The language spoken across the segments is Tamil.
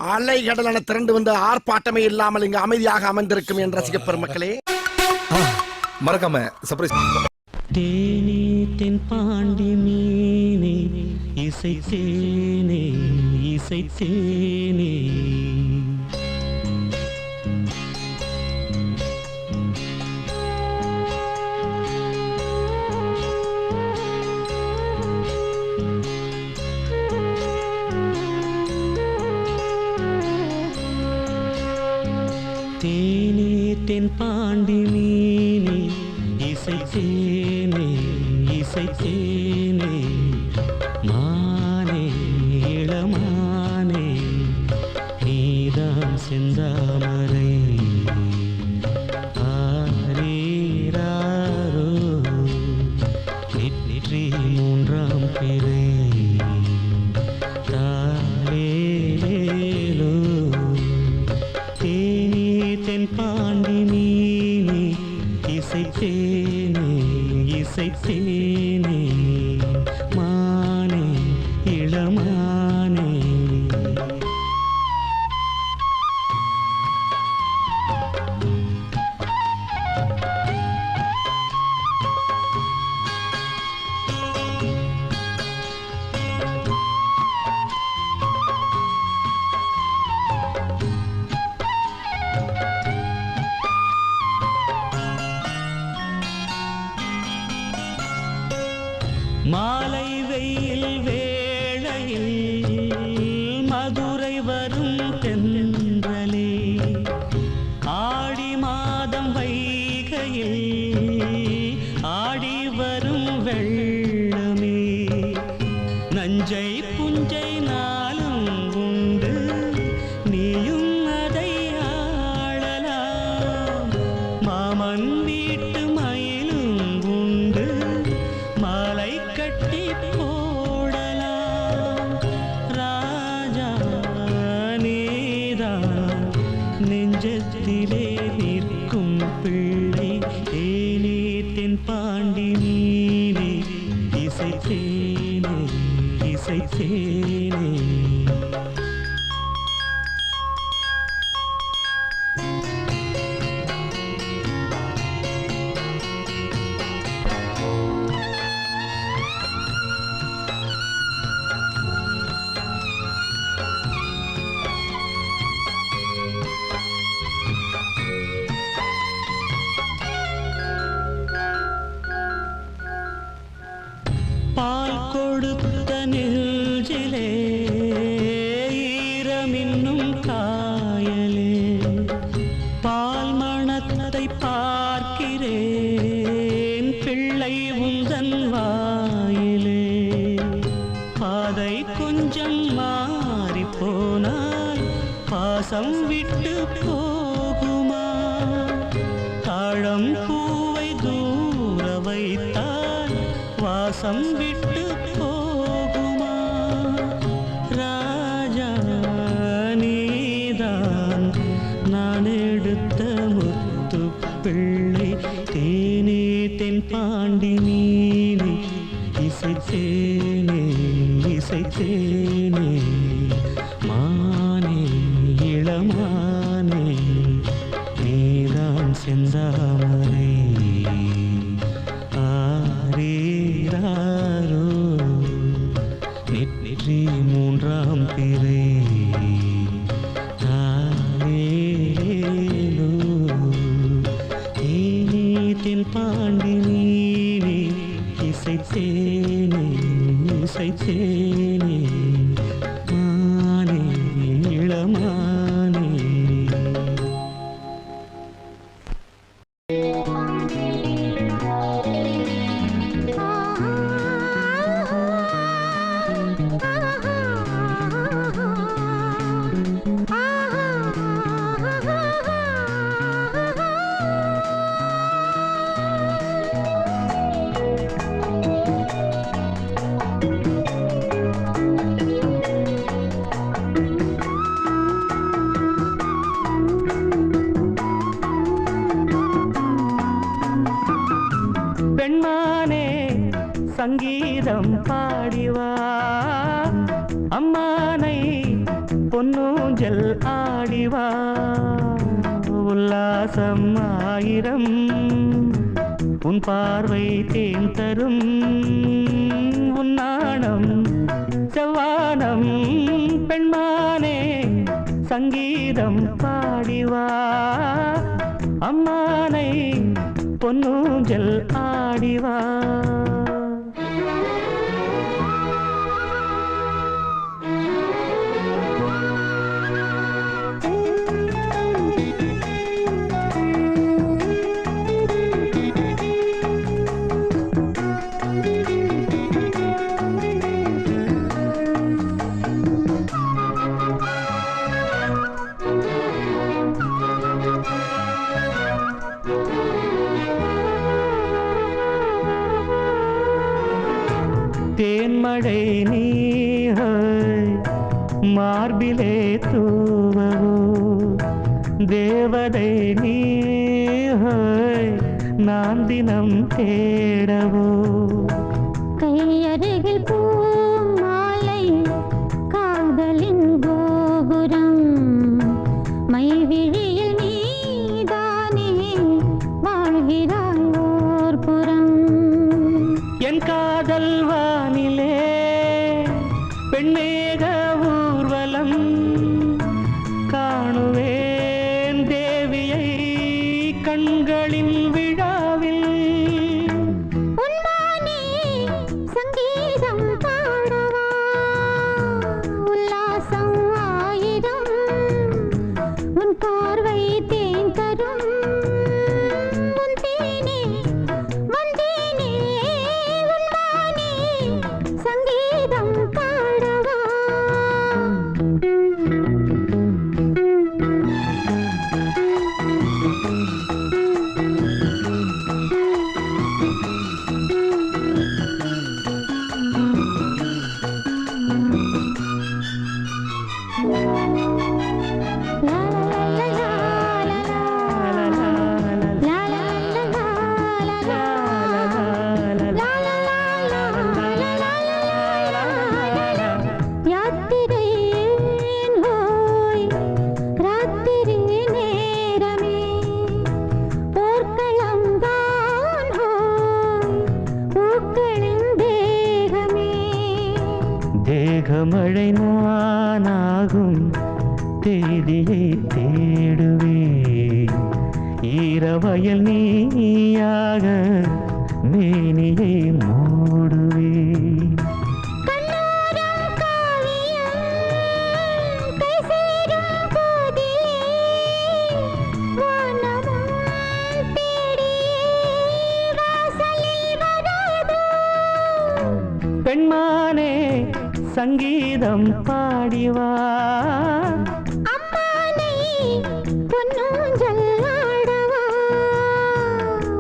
அலை கடலான திரண்டு வந்து ஆர்ப்பாட்டமே இல்லாமல் இங்கு அமைதியாக அமர்ந்திருக்கும் என் ரசிக பெருமக்களே, மறக்காம சர்ப்ரைஸ். தேனே தென் பாண்டி மீனே இசை தேனே இசை தேனே தேனே தென் பாண்டி மீனே இசை தேனே இசை தேனே மானே இளமானே நீதான் செந்தாமரை ஆரீராரோ நெற்றி மூன்றாம் பிறை தாலேலோ தேனே தென் பாண்டி மீனே இசை தேனே இசை தேனே மானே இளமானே மாலை வெயில் வேளையில் மதுரை வரும் தென்றலே ஆடி மாதம் வைகையில் ஆடி வரும் வெள்ளமே நஞ்சை புஞ்சை நாளும் உண்டு நீயும் அதை ஆளலாம் மாமன் வீட்டு மயிலும் உண்டு மாலை கட்டி போடலாம் ராஜா நீதான் நெஞ்சத்திலே நிற்கும் பிள்ளை தேனே தென் பாண்டி மீனே இசை தேனே இசை தேனே பால் கொடுத்த நெஞ்சிலே ஈரமின்னும் காயலே பால் மணத்தை பார்க்கிறேன் பிள்ளை உந்தன் வாயிலே பாதை கொஞ்சம் மாறி போனால் பாசம் விட்டு போகுமா தாழம் பூவை தூர வைத்தால் வாசம் விட்டு போகுமா ராஜா நீதான் நான் எடுத்த முத்து பிள்ளை தேனே தென் பாண்டி மீனே இசை தேனே இசை தேனே மானே இளமானே நீதான் செந்தாமரை ஆரீராரோ நெற்றி மூன்றாம் பிறை தாலேலோ தேனே தென் பாண்டி மீனே இசை தேனே இசை தேனே மானே இளமானே சங்கீதம் பாடிவா அம்மானை பொன்னூஞ்ச பொன்னூஞ்சல் ஆடிவா உல்லாசம் ஆயிரம் உன் பார்வை தேன் தரும் உன் நாணம் செவ்வானம் பெண்மானே சங்கீதம் பாடிவா அம்மானை பொன்னூஞ்சல் ஆடிவா தேன்மழை நீஹாய் மார்பிலே தூவவோ தேவதை நீஹாய் நான் தினம் தேடவோ கையருகில் பூமாலை காதலின் கோபுரம் மைவிழியில் நீதானே வாழ்கிறாய் ஓர் புறம் என் காதல் வானிலே பெண்மேக ஊர்வலம் காணுவேன் தேவியை கண்களின் விழாவில் உன்மானே சங்கீதம் பாடவா உல்லாசம் ஆயிரம் உன் பார்வை தேன் தரும் உன் தேனே வந்தேனே உன்மானே சங்கீதம் பாடவா தேகமழை நானாகும் தேதியை தேடுவே ஈரவயல் நீயாக மேனியை மூடுவே பெண்மானே சங்கீதம் பாடிவா அம்மானை பொன்னூஞ்சல் ஆடவா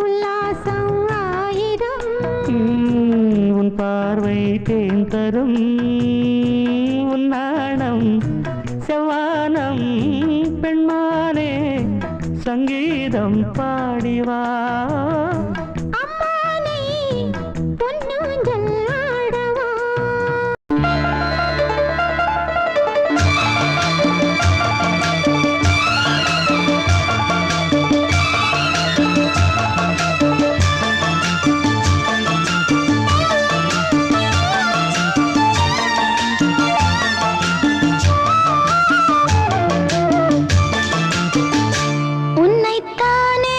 உல்லாசம் ஆயிரம் உன் பார்வை தேன் தரும் உன் நாணம் செவ்வானம் பெண்மானே சங்கீதம் பாடிவா அம்மானை பொன்னூஞ்சல் ஆடவா உன்னைத்தானே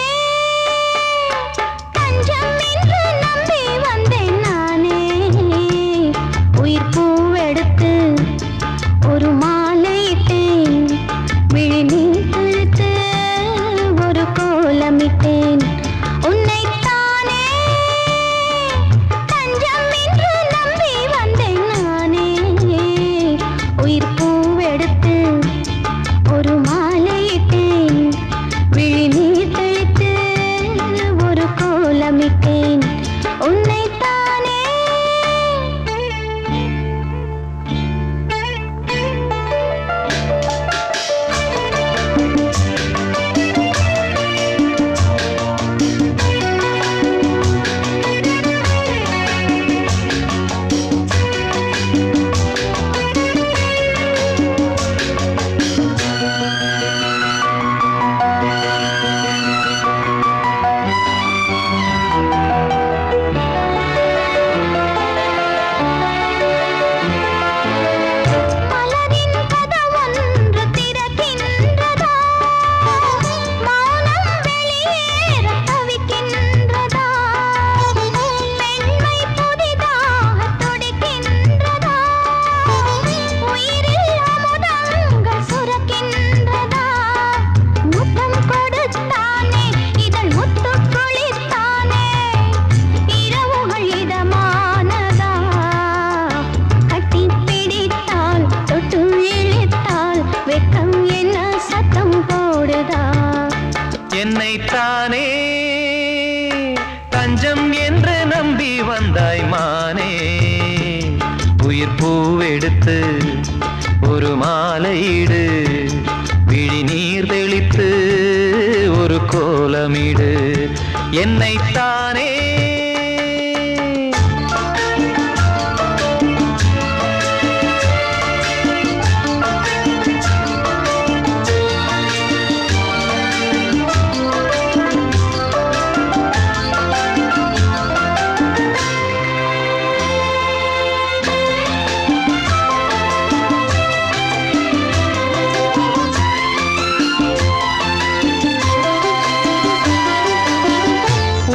என்னைத்தானே தஞ்சம் என்று நம்பி வந்தாய் மானே உயிர் பூவெடுத்து ஒரு மாலையிடு விழி நீர் தெளித்து ஒரு கோலமிடு என்னைத்தானே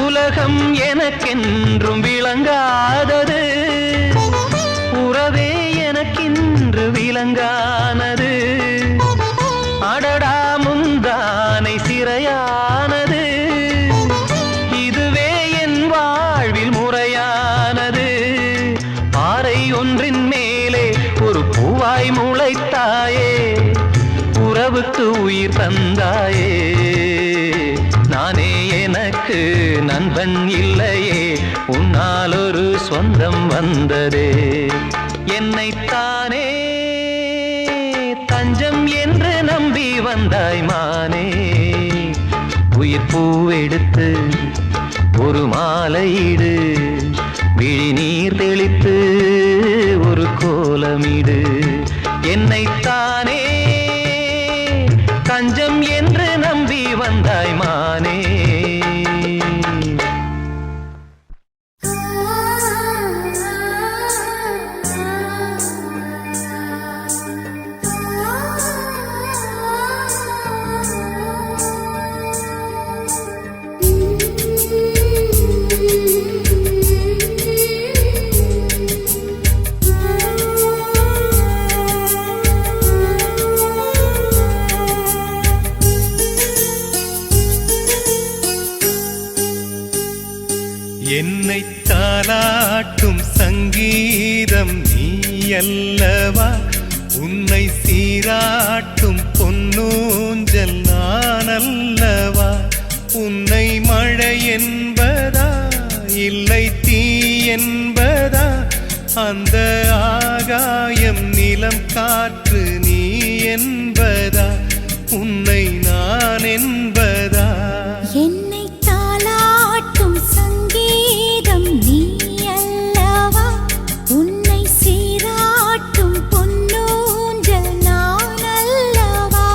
உலகம் எனக்கென்றும் விளங்காதது உறவே எனக்கின்று விளங்கானது அடடா முந்தானை சிறையானது இதுவே என் வாழ்வில் முறையானது பாறை ஒன்றின் மேலே ஒரு பூவாய் முளைத்தாயே உறவுக்கு உயிர் தந்தாயே நானே எனக்கு நண்பன் இல்லையே உன்னால் ஒரு சொந்தம் வந்ததே என்னைத்தானே தஞ்சம் என்று நம்பி வந்தாய் மானே உயிர் பூவெடுத்து ஒரு மாலையிடு விழி நீர் தெளித்து ஒரு கோலமிடு என்னைத்தானே தஞ்சம் என்று நம்பி வந்தாய் மானே என்னை தாலாட்டும் சங்கீதம் நீ அல்லவா உன்னை சீராட்டும் பொன்னூஞ்சல் நான் அல்லவா உன்னை மழை என்பதா இல்லை தீ என்பதா அந்த ஆகாயம் நிலம் காற்று நீ என்பதா உன்னை நான் என்பதா என்னை தாலாட்டும் சங்கீதம் நீ அல்லவா உன்னை சீராட்டும் பொன்னூஞ்சல் நான் அல்லவா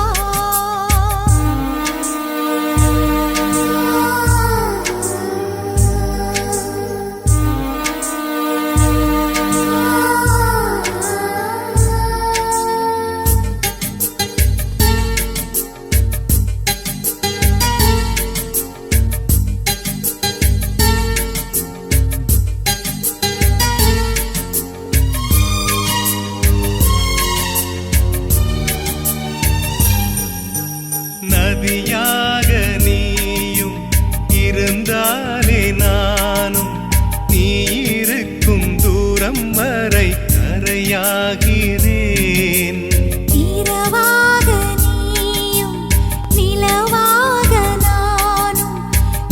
நதியாக நீயும் இருந்தாலே நானும் நீ இருக்கும் தூரம் வரை கரையாகிறேன் இரவாக நீயும் நிலவாக நானும்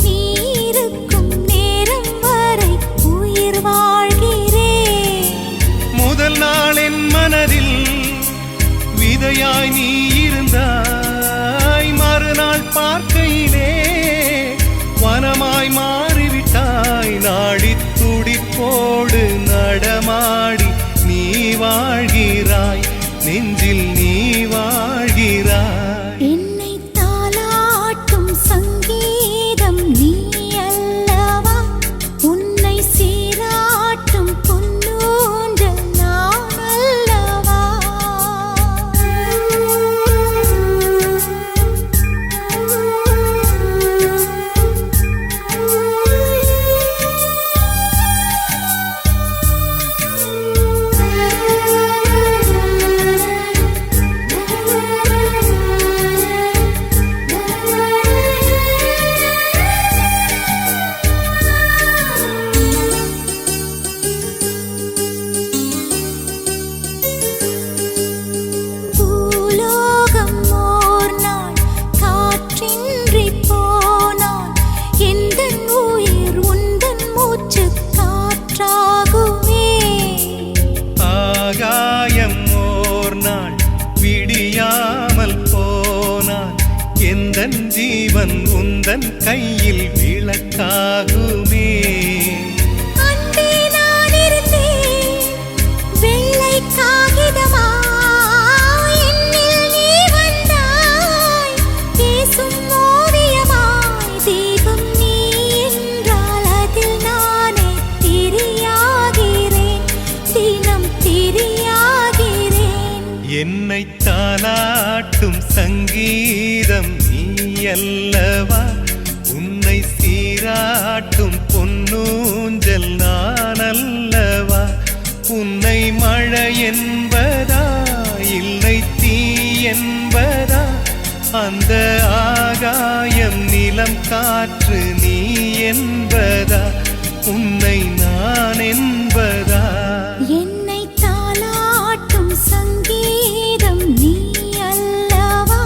நீ இருக்கும் நேரம் வரை உயிர் வாழ்கிறேன் முதல் நாள் என் மனதில் விதையாய் நீ இருந்தாய் மறுநாள் உந்தன் கையில் விளக்காகுமே. அன்பே நான் இருந்தேன் வெள்ளை காகிதமாய், என்னில் நீ வந்தாய் பேசும் ஓவியமாய். தீபம் நீ என்றால் அதில் நானே திரியாகிறேன், தினம் திரியாகிறேன். என்னை தாலாட்டும் சங்கீதம் நீ அல்லவா, உன்னை சீராட்டும் பொன்னூஞ்சல் நான் அல்லவா. உன்னை மழை என்பதா இல்லை தீ என்பதா, அந்த ஆகாயம் நிலம் காற்று நீ என்பதா, உன்னை நான் என்பதா. என்னை தாலாட்டும் சங்கீதம் நீ அல்லவா,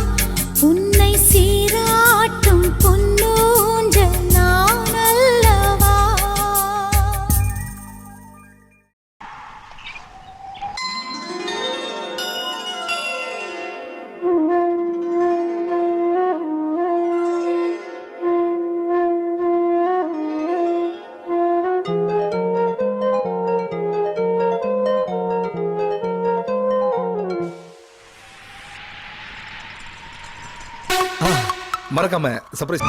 உன்னை சீராட்டும் பொன்னூஞ்சல் நான் அல்லவா. மறக்காம சர்ப்ரைஸ்